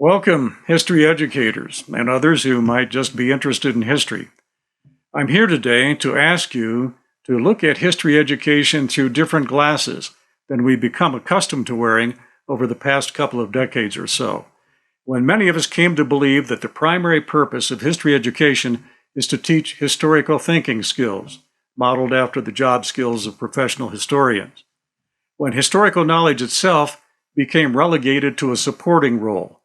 Welcome, history educators and others who might just be interested in history. I'm here today to ask you to look at history education through different glasses than we've become accustomed to wearing over the past couple of decades or so, when many of us came to believe that the primary purpose of history education is to teach historical thinking skills, modeled after the job skills of professional historians, when historical knowledge itself became relegated to a supporting role,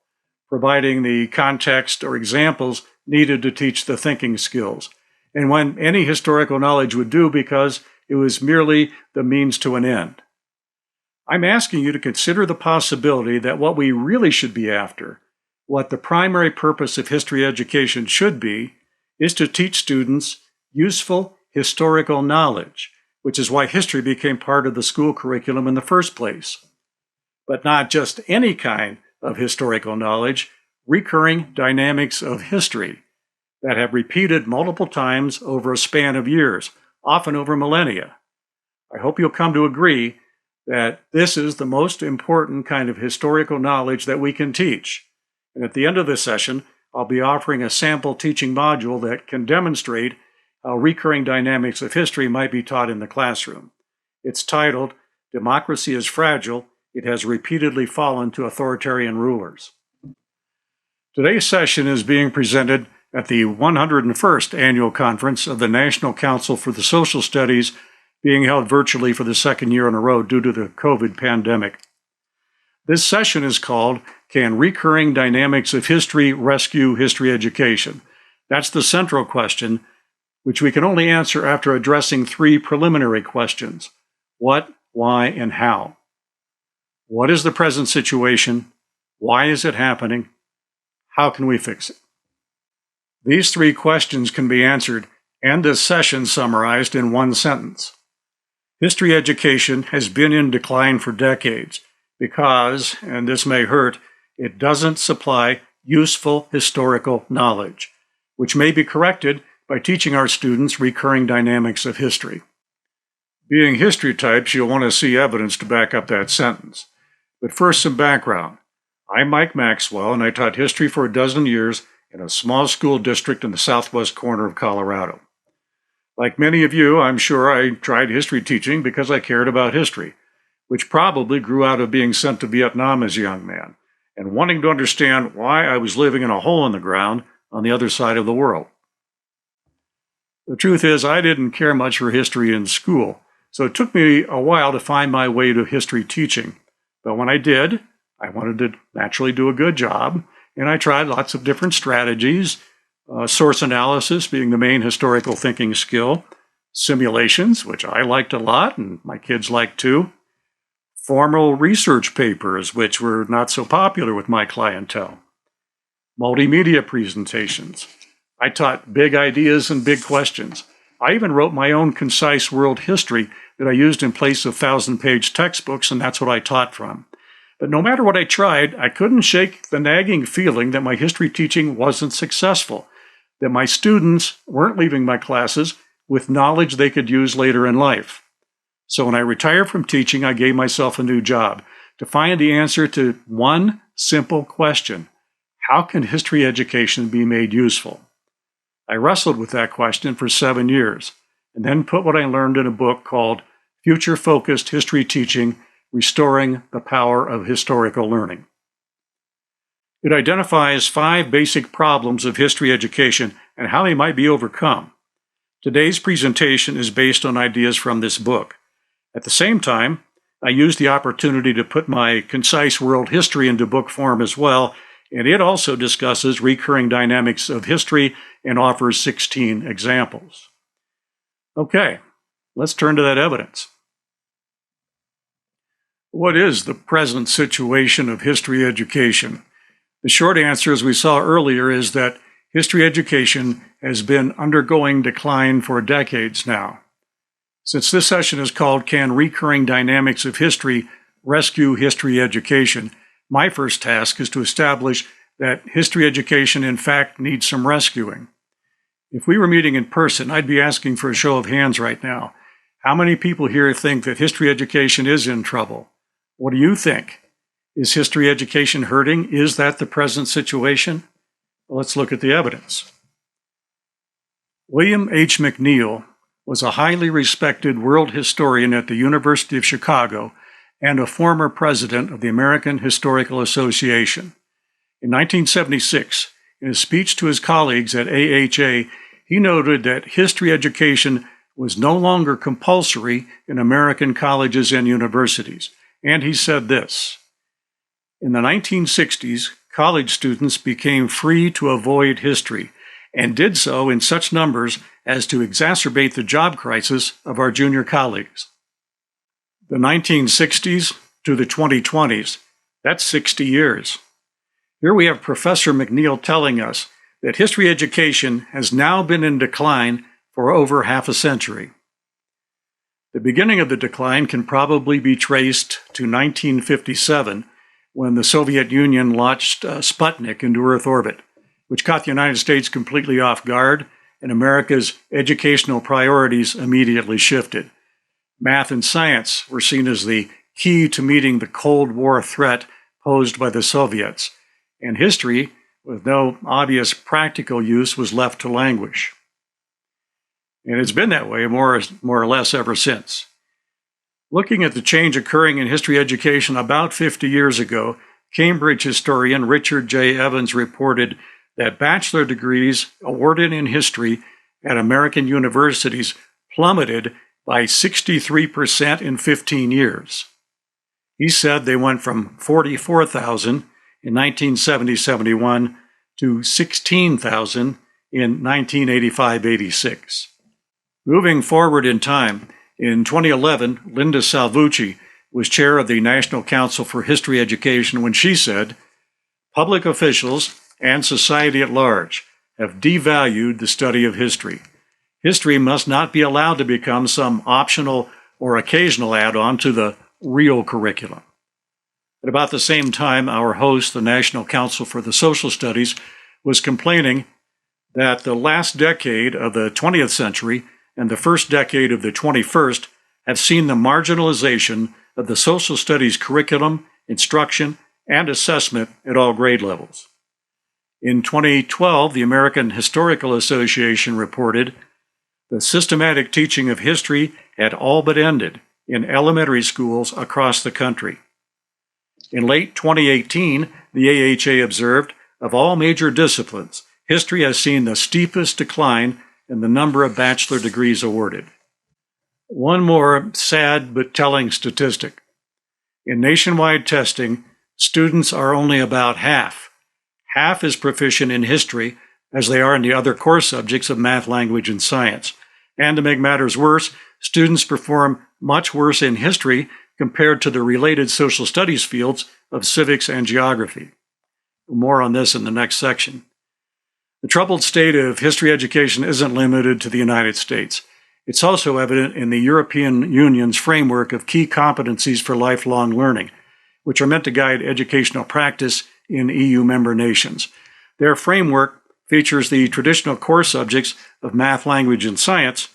providing the context or examples needed to teach the thinking skills, and when any historical knowledge would do because it was merely the means to an end. I'm asking you to consider the possibility that what we really should be after, what the primary purpose of history education should be, is to teach students useful historical knowledge, which is why history became part of the school curriculum in the first place. But not just any kind of historical knowledge, recurring dynamics of history that have repeated multiple times over a span of years, often over millennia. I hope you'll come to agree that this is the most important kind of historical knowledge that we can teach. And at the end of this session, I'll be offering a sample teaching module that can demonstrate how recurring dynamics of history might be taught in the classroom. It's titled, "Democracy is Fragile. It has repeatedly fallen to authoritarian rulers." Today's session is being presented at the 101st Annual Conference of the National Council for the Social Studies, being held virtually for the second year in a row due to the COVID pandemic. This session is called, "Can Recurring Dynamics of History Rescue History Education?" That's the central question, which we can only answer after addressing three preliminary questions: what, why, and how. What is the present situation? Why is it happening? How can we fix it? These three questions can be answered and this session summarized in one sentence. History education has been in decline for decades because, and this may hurt, it doesn't supply useful historical knowledge, which may be corrected by teaching our students recurring dynamics of history. Being history types, you'll want to see evidence to back up that sentence. But first, some background. I'm Mike Maxwell, and I taught history for a dozen years in a small school district in the southwest corner of Colorado. Like many of you, I'm sure I tried history teaching because I cared about history, which probably grew out of being sent to Vietnam as a young man and wanting to understand why I was living in a hole in the ground on the other side of the world. The truth is, I didn't care much for history in school, so it took me a while to find my way to history teaching. But when I did, I wanted to naturally do a good job, and I tried lots of different strategies, source analysis being the main historical thinking skill, simulations, which I liked a lot and my kids liked too, formal research papers, which were not so popular with my clientele, multimedia presentations. I taught big ideas and big questions. I even wrote my own concise world history that I used in place of 1,000-page textbooks, and that's what I taught from. But no matter what I tried, I couldn't shake the nagging feeling that my history teaching wasn't successful, that my students weren't leaving my classes with knowledge they could use later in life. So when I retired from teaching, I gave myself a new job to find the answer to one simple question: how can history education be made useful? I wrestled with that question for 7 years, and then put what I learned in a book called Future-Focused History Teaching, Restoring the Power of Historical Learning. It identifies 5 basic problems of history education and how they might be overcome. Today's presentation is based on ideas from this book. At the same time, I used the opportunity to put my concise world history into book form as well, and it also discusses recurring dynamics of history and offers 16 examples. Okay, let's turn to that evidence. What is the present situation of history education? The short answer, as we saw earlier, is that history education has been undergoing decline for decades now. Since this session is called "Can Recurring Dynamics of History Rescue History Education?", my first task is to establish that history education, in fact, needs some rescuing. If we were meeting in person, I'd be asking for a show of hands right now. How many people here think that history education is in trouble? What do you think? Is history education hurting? Is that the present situation? Well, let's look at the evidence. William H. McNeill was a highly respected world historian at the University of Chicago and a former president of the American Historical Association. In 1976, in a speech to his colleagues at AHA, he noted that history education was no longer compulsory in American colleges and universities. And he said this: in the 1960s, college students became free to avoid history and did so in such numbers as to exacerbate the job crisis of our junior colleagues. The 1960s to the 2020s, that's 60 years. Here we have Professor McNeill telling us that history education has now been in decline for over half a century. The beginning of the decline can probably be traced to 1957, when the Soviet Union launched Sputnik into Earth orbit, which caught the United States completely off guard, and America's educational priorities immediately shifted. Math and science were seen as the key to meeting the Cold War threat posed by the Soviets, and history, with no obvious practical use, was left to languish. And it's been that way more or less ever since. Looking at the change occurring in history education about 50 years ago, Cambridge historian Richard J. Evans reported that bachelor degrees awarded in history at American universities plummeted by 63% in 15 years. He said they went from 44,000 in 1970-71 to 16,000 in 1985-86. Moving forward in time, in 2011, Linda Salvucci was chair of the National Council for History Education when she said, "Public officials and society at large have devalued the study of history. History must not be allowed to become some optional or occasional add-on to the real curriculum." At about the same time, our host, the National Council for the Social Studies, was complaining that the last decade of the 20th century and the first decade of the 21st have seen the marginalization of the social studies curriculum, instruction, and assessment at all grade levels. In 2012, the American Historical Association reported the systematic teaching of history had all but ended in elementary schools across the country. In late 2018, the AHA observed, of all major disciplines, history has seen the steepest decline in the number of bachelor degrees awarded. One more sad but telling statistic. In nationwide testing, students are only about half as proficient in history as they are in the other core subjects of math, language, and science. And to make matters worse, students perform much worse in history compared to the related social studies fields of civics and geography. More on this in the next section. The troubled state of history education isn't limited to the United States. It's also evident in the European Union's framework of key competencies for lifelong learning, which are meant to guide educational practice in EU member nations. Their framework features the traditional core subjects of math, language, and science,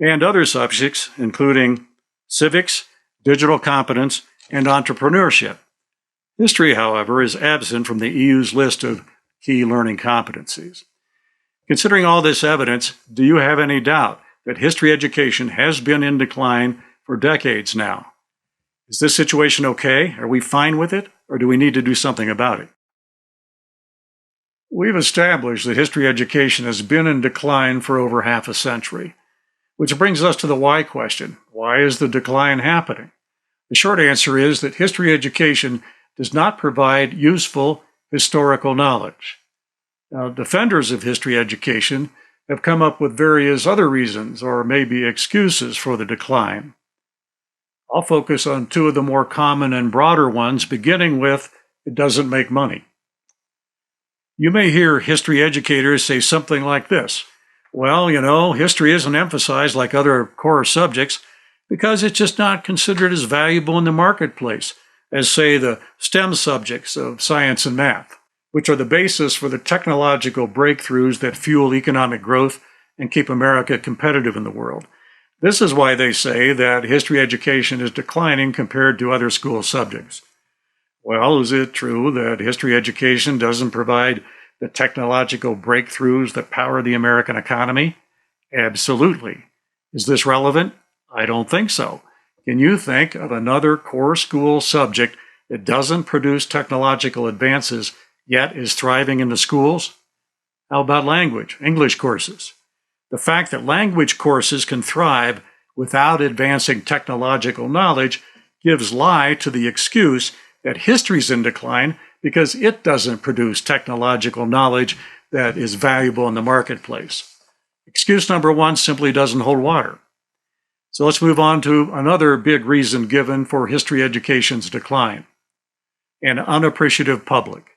and other subjects, including civics, digital competence, and entrepreneurship. History, however, is absent from the EU's list of key learning competencies. Considering all this evidence, do you have any doubt that history education has been in decline for decades now? Is this situation okay? Are we fine with it? Or do we need to do something about it? We've established that history education has been in decline for over half a century, which brings us to the why question. Why is the decline happening? The short answer is that history education does not provide useful historical knowledge. Now, defenders of history education have come up with various other reasons or maybe excuses for the decline. I'll focus on two of the more common and broader ones, beginning with, it doesn't make money. You may hear history educators say something like this: well, history isn't emphasized like other core subjects because it's just not considered as valuable in the marketplace as, say, the STEM subjects of science and math, which are the basis for the technological breakthroughs that fuel economic growth and keep America competitive in the world. This is why they say that history education is declining compared to other school subjects. Well, is it true that history education doesn't provide the technological breakthroughs that power the American economy? Absolutely. Is this relevant? I don't think so. Can you think of another core school subject that doesn't produce technological advances yet is thriving in the schools? How about language, English courses? The fact that language courses can thrive without advancing technological knowledge gives lie to the excuse that history's in decline because it doesn't produce technological knowledge that is valuable in the marketplace. Excuse number one simply doesn't hold water. So let's move on to another big reason given for history education's decline: an unappreciative public.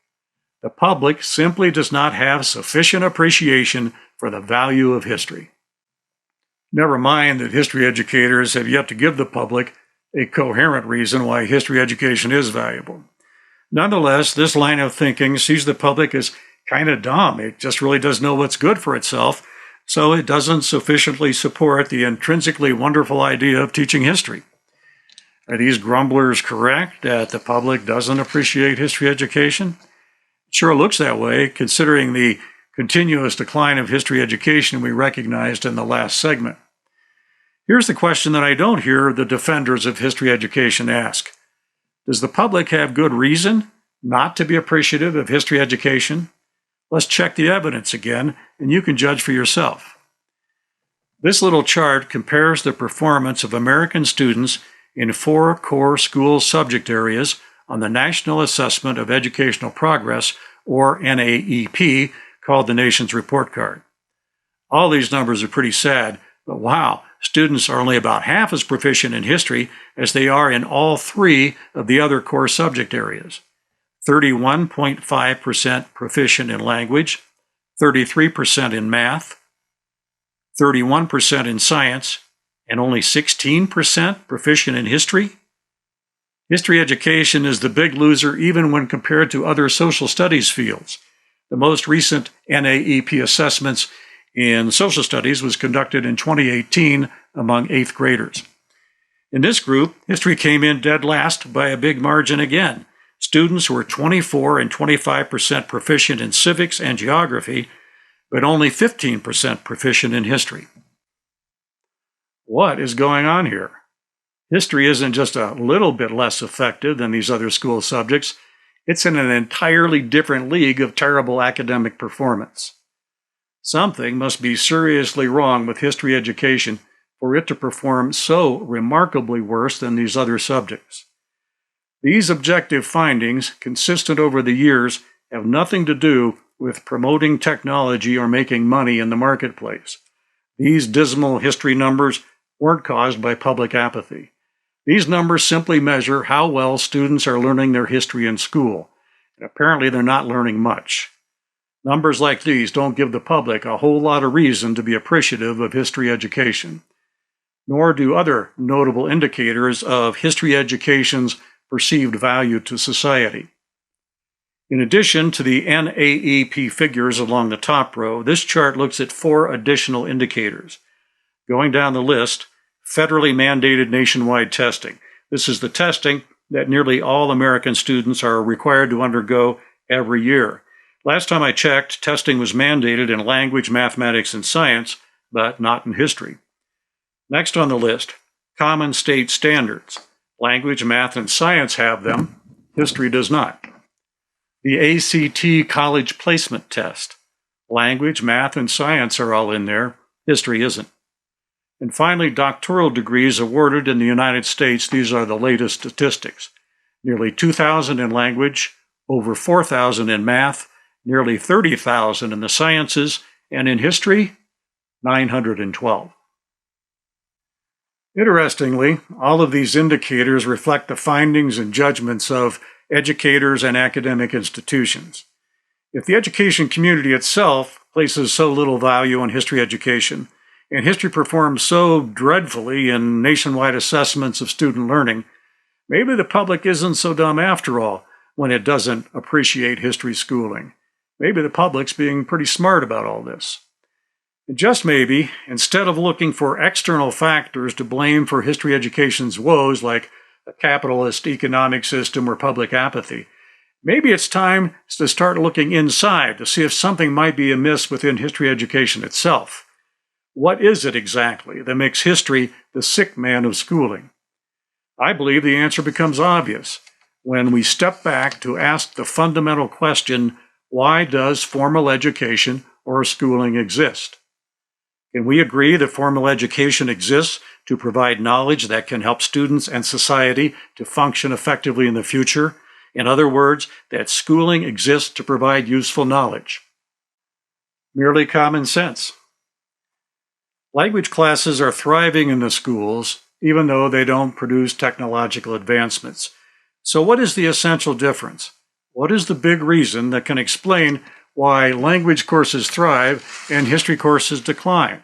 The public simply does not have sufficient appreciation for the value of history. Never mind that history educators have yet to give the public a coherent reason why history education is valuable. Nonetheless, this line of thinking sees the public as kind of dumb. It just really doesn't know what's good for itself, so it doesn't sufficiently support the intrinsically wonderful idea of teaching history. Are these grumblers correct that the public doesn't appreciate history education? It sure looks that way, considering the continuous decline of history education we recognized in the last segment. Here's the question that I don't hear the defenders of history education ask. Does the public have good reason not to be appreciative of history education? Let's check the evidence again, and you can judge for yourself. This little chart compares the performance of American students in 4 core school subject areas on the National Assessment of Educational Progress, or NAEP, called the nation's report card. All these numbers are pretty sad, but wow, students are only about half as proficient in history as they are in all 3 of the other core subject areas. 31.5% proficient in language, 33% in math, 31% in science, and only 16% proficient in history. History education is the big loser even when compared to other social studies fields. The most recent NAEP assessments in social studies was conducted in 2018 among 8th graders. In this group, history came in dead last by a big margin again. Students were 24 and 25% proficient in civics and geography, but only 15% proficient in history. What is going on here? History isn't just a little bit less effective than these other school subjects. It's in an entirely different league of terrible academic performance. Something must be seriously wrong with history education for it to perform so remarkably worse than these other subjects. These objective findings, consistent over the years, have nothing to do with promoting technology or making money in the marketplace. These dismal history numbers weren't caused by public apathy. These numbers simply measure how well students are learning their history in school, and apparently they're not learning much. Numbers like these don't give the public a whole lot of reason to be appreciative of history education, nor do other notable indicators of history education's perceived value to society. In addition to the NAEP figures along the top row, this chart looks at 4 additional indicators. Going down the list, federally mandated nationwide testing. This is the testing that nearly all American students are required to undergo every year. Last time I checked, testing was mandated in language, mathematics, and science, but not in history. Next on the list, common state standards. Language, math, and science have them. History does not. The ACT college placement test. Language, math, and science are all in there. History isn't. And finally, doctoral degrees awarded in the United States. These are the latest statistics. Nearly 2,000 in language, over 4,000 in math, nearly 30,000 in the sciences, and in history, 912. Interestingly, all of these indicators reflect the findings and judgments of educators and academic institutions. If the education community itself places so little value on history education, and history performs so dreadfully in nationwide assessments of student learning, maybe the public isn't so dumb after all when it doesn't appreciate history schooling. Maybe the public's being pretty smart about all this. And just maybe, instead of looking for external factors to blame for history education's woes like a capitalist economic system, or public apathy. Maybe it's time to start looking inside to see if something might be amiss within history education itself. What is it exactly that makes history the sick man of schooling? I believe the answer becomes obvious when we step back to ask the fundamental question, why does formal education or schooling exist? Can we agree that formal education exists to provide knowledge that can help students and society to function effectively in the future? In other words, that schooling exists to provide useful knowledge. Merely common sense. Language classes are thriving in the schools, even though they don't produce technological advancements. So what is the essential difference? What is the big reason that can explain why language courses thrive and history courses decline?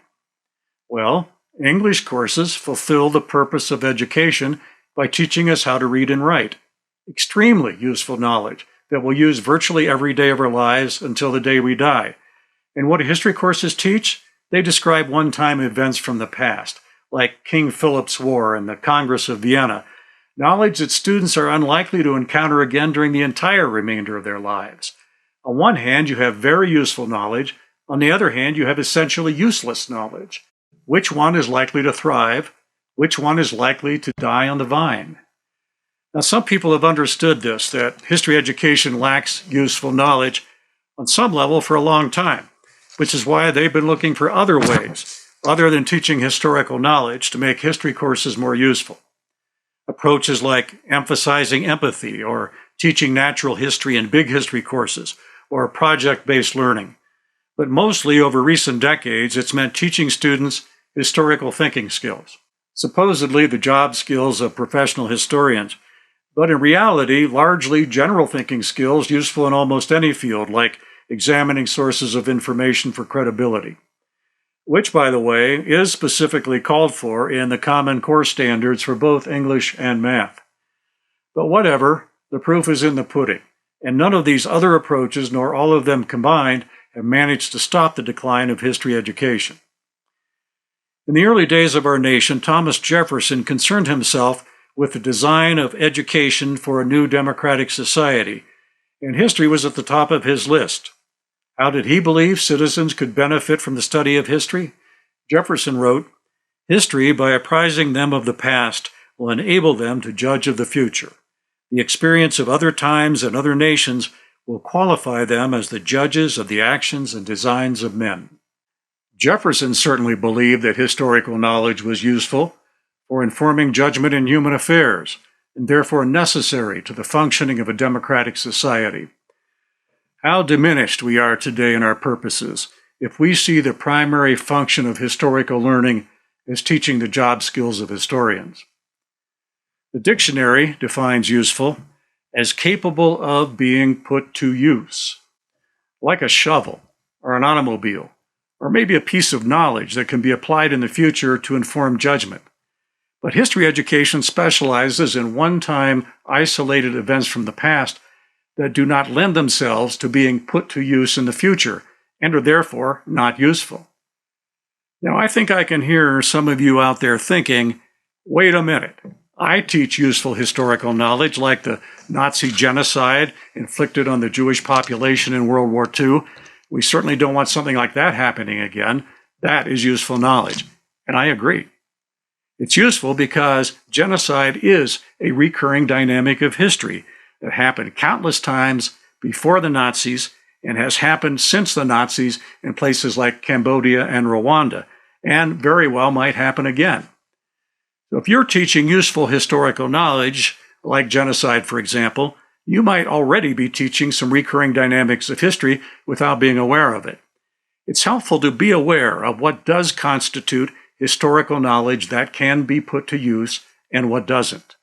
Well, English courses fulfill the purpose of education by teaching us how to read and write. Extremely useful knowledge that we'll use virtually every day of our lives until the day we die. And what do history courses teach? They describe one-time events from the past, like King Philip's War and the Congress of Vienna, knowledge that students are unlikely to encounter again during the entire remainder of their lives. On one hand, you have very useful knowledge. On the other hand, you have essentially useless knowledge. Which one is likely to thrive? Which one is likely to die on the vine? Now, some people have understood this, that history education lacks useful knowledge on some level for a long time, which is why they've been looking for other ways, other than teaching historical knowledge, to make history courses more useful. Approaches like emphasizing empathy, or teaching natural history in big history courses, or project-based learning. But mostly over recent decades, it's meant teaching students historical thinking skills, supposedly the job skills of professional historians, but in reality, largely general thinking skills useful in almost any field, like examining sources of information for credibility, which, by the way, is specifically called for in the Common Core standards for both English and math. But whatever, the proof is in the pudding, and none of these other approaches, nor all of them combined, have managed to stop the decline of history education. In the early days of our nation, Thomas Jefferson concerned himself with the design of education for a new democratic society, and history was at the top of his list. How did he believe citizens could benefit from the study of history? Jefferson wrote, "History, by apprising them of the past, will enable them to judge of the future. The experience of other times and other nations will qualify them as the judges of the actions and designs of men." Jefferson certainly believed that historical knowledge was useful for informing judgment in human affairs, and therefore necessary to the functioning of a democratic society. How diminished we are today in our purposes if we see the primary function of historical learning as teaching the job skills of historians. The dictionary defines useful as capable of being put to use, like a shovel or an automobile, or maybe a piece of knowledge that can be applied in the future to inform judgment. But history education specializes in one-time isolated events from the past that do not lend themselves to being put to use in the future and are therefore not useful. Now, I think I can hear some of you out there thinking, wait a minute, I teach useful historical knowledge like the Nazi genocide inflicted on the Jewish population in World War II. We certainly don't want something like that happening again. That is useful knowledge. And I agree. It's useful because genocide is a recurring dynamic of history that happened countless times before the Nazis and has happened since the Nazis in places like Cambodia and Rwanda, and very well might happen again. So if you're teaching useful historical knowledge, like genocide, for example, you might already be teaching some recurring dynamics of history without being aware of it. It's helpful to be aware of what does constitute historical knowledge that can be put to use and what doesn't.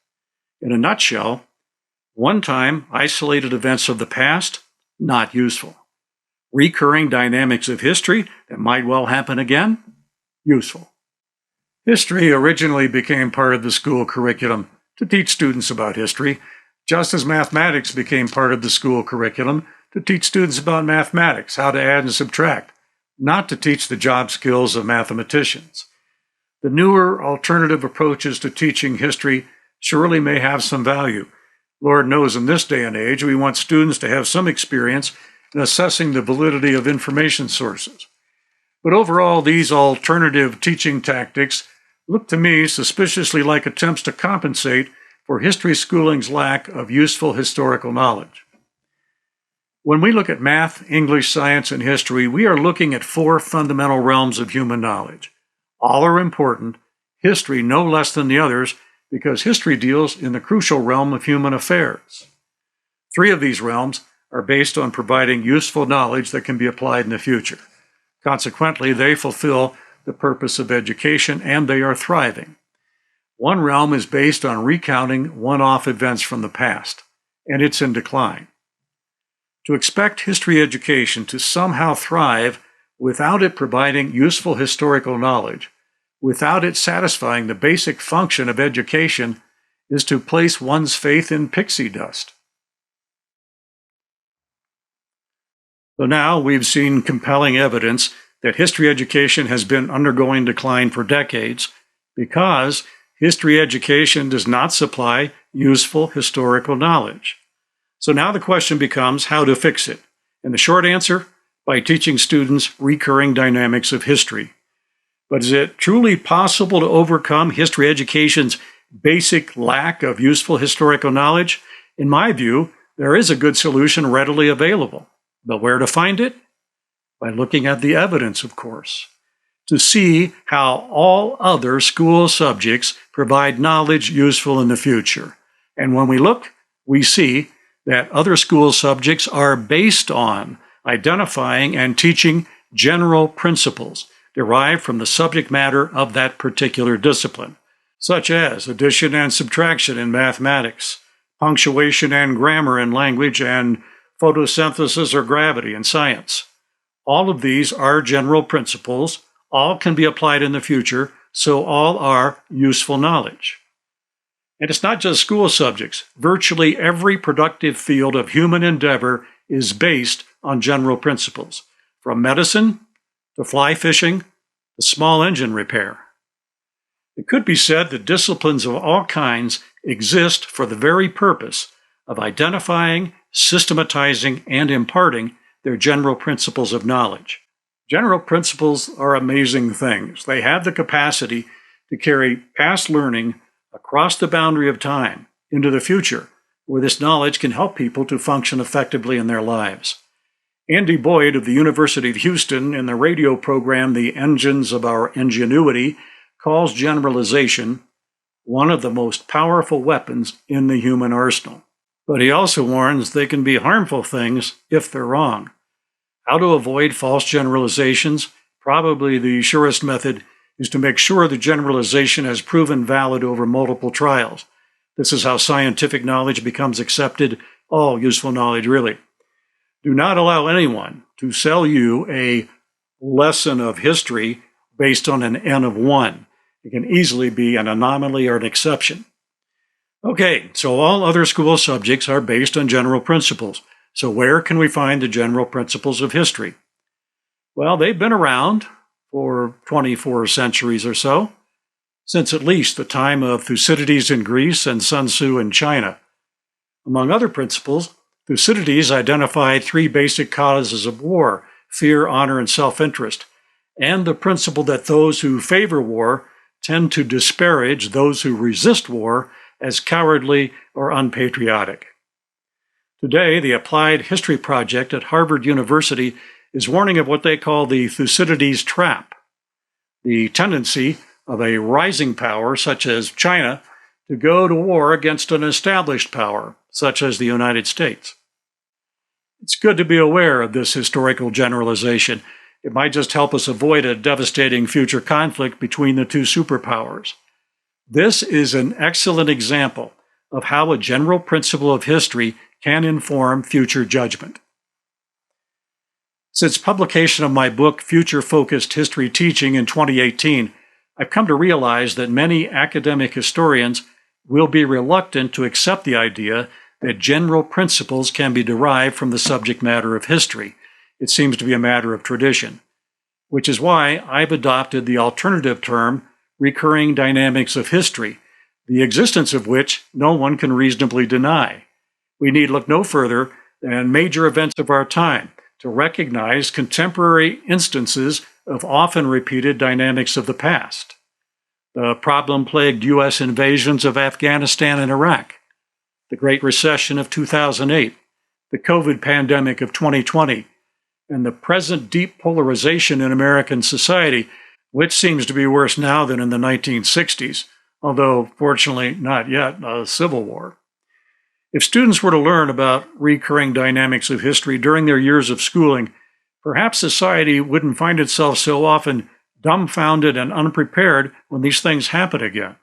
In a nutshell, one-time isolated events of the past, not useful. Recurring dynamics of history that might well happen again, useful. History originally became part of the school curriculum to teach students about history, just as mathematics became part of the school curriculum to teach students about mathematics, how to add and subtract, not to teach the job skills of mathematicians. The newer alternative approaches to teaching history surely may have some value. Lord knows in this day and age, we want students to have some experience in assessing the validity of information sources. But overall, these alternative teaching tactics look to me suspiciously like attempts to compensate for history schooling's lack of useful historical knowledge. When we look at math, English, science, and history, we are looking at four fundamental realms of human knowledge. All are important, history no less than the others, because history deals in the crucial realm of human affairs. Three of these realms are based on providing useful knowledge that can be applied in the future. Consequently, they fulfill the purpose of education, and they are thriving. One realm is based on recounting one-off events from the past, and it's in decline. To expect history education to somehow thrive without it providing useful historical knowledge, without it satisfying the basic function of education, is to place one's faith in pixie dust. So now we've seen compelling evidence that history education has been undergoing decline for decades because history education does not supply useful historical knowledge. So now the question becomes how to fix it. And the short answer, by teaching students recurring dynamics of history. But is it truly possible to overcome history education's basic lack of useful historical knowledge? In my view, there is a good solution readily available. But where to find it? By looking at the evidence, of course, to see how all other school subjects provide knowledge useful in the future. And when we look, we see that other school subjects are based on identifying and teaching general principles derived from the subject matter of that particular discipline, such as addition and subtraction in mathematics, punctuation and grammar in language, and photosynthesis or gravity in science. All of these are general principles. All can be applied in the future, so all are useful knowledge. And it's not just school subjects. Virtually every productive field of human endeavor is based on general principles, from medicine to fly fishing to small engine repair. It could be said that disciplines of all kinds exist for the very purpose of identifying, systematizing, and imparting their general principles of knowledge. General principles are amazing things. They have the capacity to carry past learning across the boundary of time into the future, where this knowledge can help people to function effectively in their lives. Andy Boyd of the University of Houston, in the radio program The Engines of Our Ingenuity, calls generalization one of the most powerful weapons in the human arsenal. But he also warns they can be harmful things if they're wrong. How to avoid false generalizations? Probably the surest method is to make sure the generalization has proven valid over multiple trials. This is how scientific knowledge becomes accepted, all useful knowledge really. Do not allow anyone to sell you a lesson of history based on an N of 1. It can easily be an anomaly or an exception. Okay, so all other school subjects are based on general principles. So where can we find the general principles of history? Well, they've been around for 24 centuries or so, since at least the time of Thucydides in Greece and Sun Tzu in China. Among other principles, Thucydides identified three basic causes of war: fear, honor, and self-interest, and the principle that those who favor war tend to disparage those who resist war as cowardly or unpatriotic. Today, the Applied History Project at Harvard University is warning of what they call the Thucydides trap, the tendency of a rising power such as China to go to war against an established power such as the United States. It's good to be aware of this historical generalization. It might just help us avoid a devastating future conflict between the two superpowers. This is an excellent example of how a general principle of history can inform future judgment. Since publication of my book, Future-Focused History Teaching in 2018, I've come to realize that many academic historians will be reluctant to accept the idea that general principles can be derived from the subject matter of history. It seems to be a matter of tradition, which is why I've adopted the alternative term, recurring dynamics of history. the existence of which no one can reasonably deny. We need look no further than major events of our time to recognize contemporary instances of often repeated dynamics of the past. The problem-plagued U.S. invasions of Afghanistan and Iraq, the Great Recession of 2008, the COVID pandemic of 2020, and the present deep polarization in American society, which seems to be worse now than in the 1960s, although fortunately not yet a civil war. If students were to learn about recurring dynamics of history during their years of schooling, perhaps society wouldn't find itself so often dumbfounded and unprepared when these things happen again.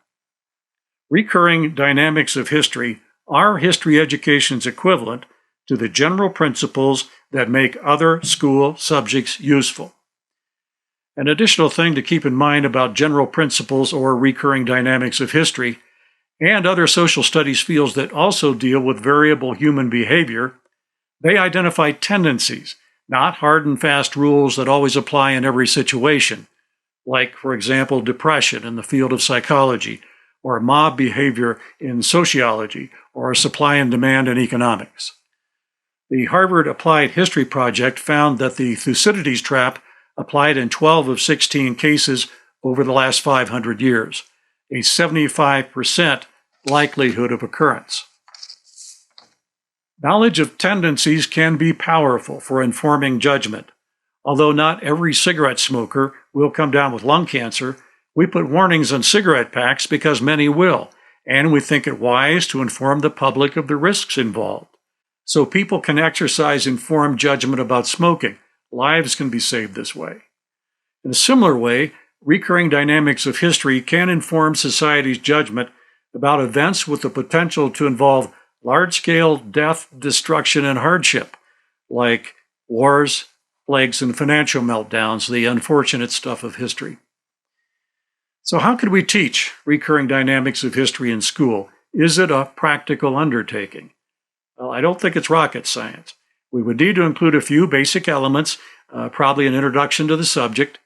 Recurring dynamics of history are history education's equivalent to the general principles that make other school subjects useful. An additional thing to keep in mind about general principles or recurring dynamics of history and other social studies fields that also deal with variable human behavior, they identify tendencies, not hard and fast rules that always apply in every situation, like, for example, depression in the field of psychology, or mob behavior in sociology, or supply and demand in economics. The Harvard Applied History Project found that the Thucydides trap applied in 12 of 16 cases over the last 500 years, a 75% likelihood of occurrence. Knowledge of tendencies can be powerful for informing judgment. Although not every cigarette smoker will come down with lung cancer, we put warnings on cigarette packs because many will, and we think it wise to inform the public of the risks involved. So people can exercise informed judgment about smoking. Lives can be saved this way. In a similar way, recurring dynamics of history can inform society's judgment about events with the potential to involve large-scale death, destruction, and hardship, like wars, plagues, and financial meltdowns, the unfortunate stuff of history. So how could we teach recurring dynamics of history in school? Is it a practical undertaking? Well, I don't think it's rocket science. We would need to include a few basic elements, probably an introduction to the subject,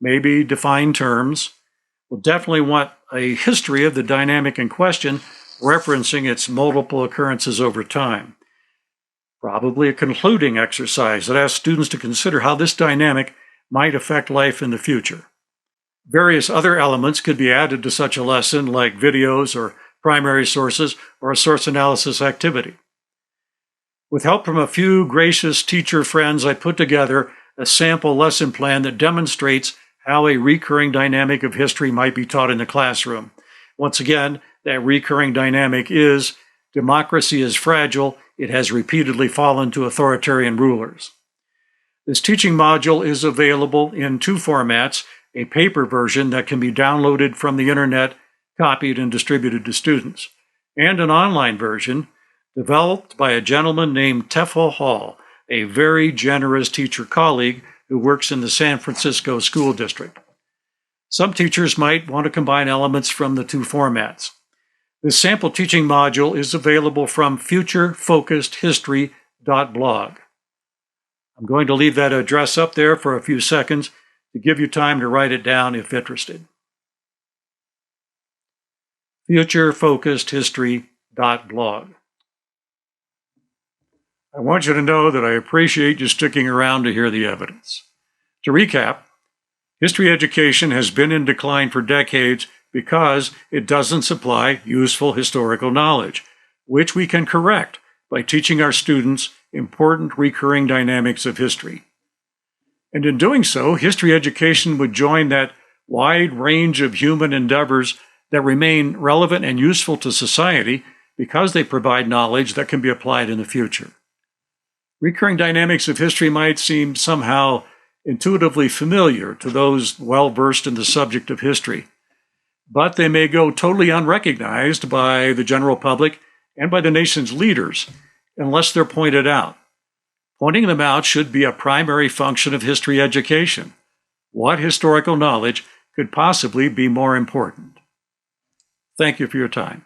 maybe define terms. We'll definitely want a history of the dynamic in question, referencing its multiple occurrences over time. Probably a concluding exercise that asks students to consider how this dynamic might affect life in the future. Various other elements could be added to such a lesson, like videos or primary sources or a source analysis activity. With help from a few gracious teacher friends, I put together a sample lesson plan that demonstrates how a recurring dynamic of history might be taught in the classroom. Once again, that recurring dynamic is democracy is fragile. It has repeatedly fallen to authoritarian rulers. This teaching module is available in two formats, a paper version that can be downloaded from the internet, copied and distributed to students, and an online version developed by a gentleman named Teffel Hall, a very generous teacher colleague who works in the San Francisco School District. Some teachers might want to combine elements from the two formats. This sample teaching module is available from futurefocusedhistory.blog. I'm going to leave that address up there for a few seconds to give you time to write it down if interested. futurefocusedhistory.blog. I want you to know that I appreciate you sticking around to hear the evidence. To recap, history education has been in decline for decades because it doesn't supply useful historical knowledge, which we can correct by teaching our students important recurring dynamics of history. And in doing so, history education would join that wide range of human endeavors that remain relevant and useful to society because they provide knowledge that can be applied in the future. Recurring dynamics of history might seem somehow intuitively familiar to those well-versed in the subject of history, but they may go totally unrecognized by the general public and by the nation's leaders unless they're pointed out. Pointing them out should be a primary function of history education. What historical knowledge could possibly be more important? Thank you for your time.